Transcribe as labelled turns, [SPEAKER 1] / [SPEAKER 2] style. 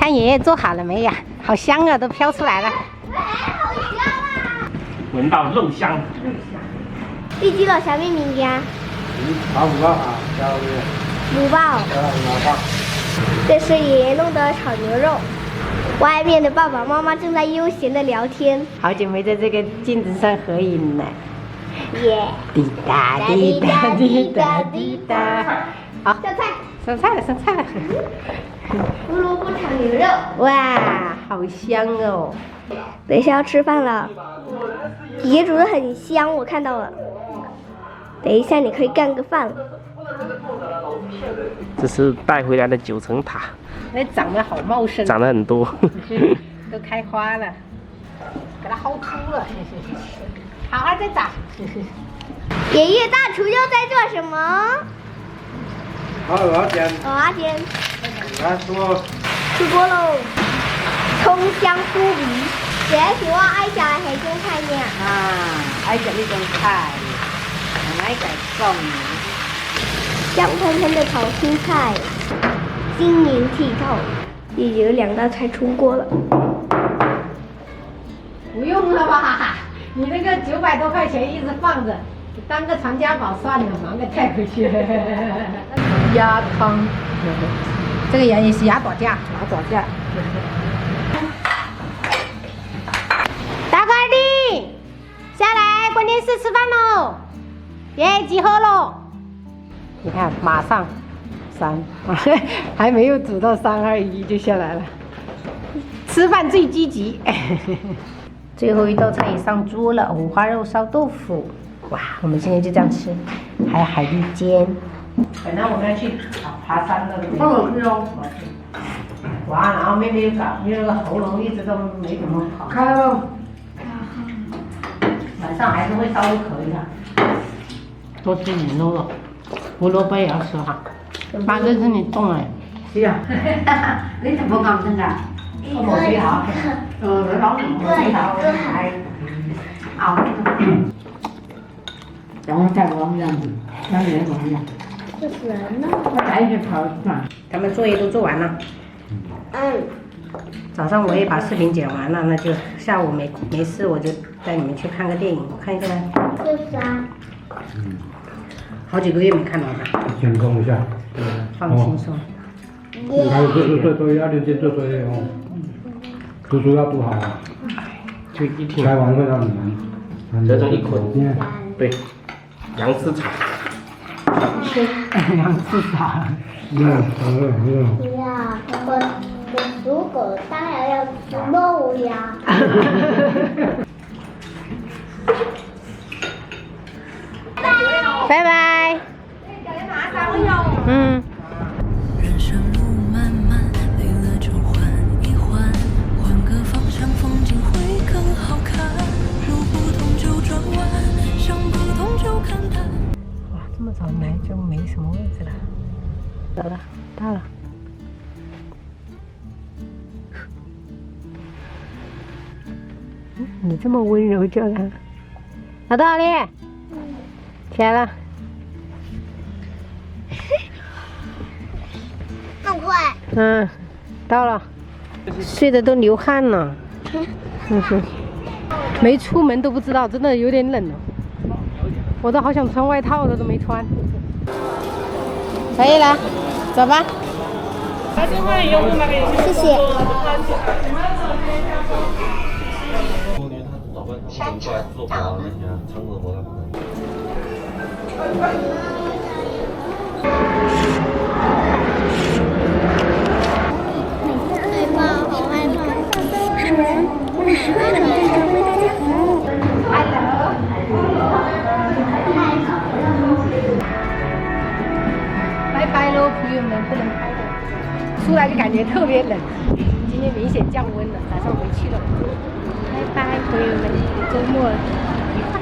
[SPEAKER 1] 看爷爷做好了没呀？好香啊，都飘出来了。
[SPEAKER 2] 好香啊！
[SPEAKER 3] 闻到肉香。
[SPEAKER 2] 你知道啥物物件？
[SPEAKER 4] 炒五包啊，叫
[SPEAKER 2] 五包。这是爷爷弄的炒牛肉。外面的爸爸妈妈正在悠闲的聊天。
[SPEAKER 1] 好久没在这个镜子上合影了。
[SPEAKER 2] 耶！
[SPEAKER 1] 滴答滴答滴答滴答。好，
[SPEAKER 2] 上菜。
[SPEAKER 1] 上菜了，上菜了。
[SPEAKER 2] 胡萝卜炒牛肉。
[SPEAKER 1] 哇，好香哦！
[SPEAKER 2] 等一下要吃饭了，爷爷煮的很香，我看到了。等一下你可以干个饭了。
[SPEAKER 3] 这是带回来的9层塔，
[SPEAKER 1] 那长得好茂盛，
[SPEAKER 3] 长得很多，
[SPEAKER 1] 都开花了，给它薅秃了。好好再长。
[SPEAKER 2] 爷爷大厨又在做什么？
[SPEAKER 4] 好，蚵仔煎。
[SPEAKER 2] 蚵仔煎。
[SPEAKER 4] 来，说。
[SPEAKER 2] 出锅喽！葱香酥皮，这是我爱食的那种菜呢。
[SPEAKER 1] 爱食呢种菜，爱食餸。
[SPEAKER 2] 香喷喷的炒青菜，晶莹剔透。爷爷有2道菜出锅了。
[SPEAKER 1] 不用了吧？你那个900多块钱一直放着，当个传家宝算了，忙个带回去。鸭汤，这个也是鸭爪架，鸭爪架。大哥弟，下来关电视吃饭喽！爷爷集合喽！你看，马上3，还没有煮到3、2、1就下来了。吃饭最积极。最后一道菜也上桌了，五花肉烧豆腐。哇，我们今天就这样吃，还有海蛎煎。本来我们要去爬山的，我去哦。哇，然后妹妹又搞，因为那个喉咙一直都没怎么好。开喽。晚上还是会稍微咳一下。多吃点肉肉，胡萝卜也要吃哈。反正是你种的。是啊。你怎么讲真的？我冇水好。你講唔冇水好，係。
[SPEAKER 5] 然后再往上，让人往上。
[SPEAKER 2] 这是人呢？
[SPEAKER 5] 我还是跑转。
[SPEAKER 1] 他们作业都做完了。早上我也把视频剪完了，那就下午没事我就带你们去看个电影，看一个。
[SPEAKER 2] 这是啊。
[SPEAKER 1] 好几个月没看到了。
[SPEAKER 4] 监控一下。
[SPEAKER 1] 放轻松。
[SPEAKER 4] 你看，做作业要认真做作业哦。读书要读好啊。
[SPEAKER 3] 就一天。
[SPEAKER 4] 开完会让你们。
[SPEAKER 3] 折成1捆。对。杨枝草。
[SPEAKER 1] 杨枝草。
[SPEAKER 2] 呀，我如果当然要肉呀。
[SPEAKER 1] 拜拜。嗯。
[SPEAKER 6] 人生路漫漫，累了就缓一缓，换个方向，风景会更好看。路不通就转弯，想不通就看淡。
[SPEAKER 1] 哇，这么早来就没什么位置了。走了，到了。你这么温柔叫他。老大咧，起来了。
[SPEAKER 2] 那么快？
[SPEAKER 1] 到了。睡得都流汗了。没出门都不知道，真的有点冷了。我都好想穿外套了，都没穿。可以了，走吧。
[SPEAKER 2] 谢谢。
[SPEAKER 7] 山城到了。
[SPEAKER 2] 害怕，好害怕。
[SPEAKER 1] 拜拜喽，朋友们，不能拍了。出来就感觉特别冷，今天明显降温了，打算回去了。拜拜，朋友们，周末愉快。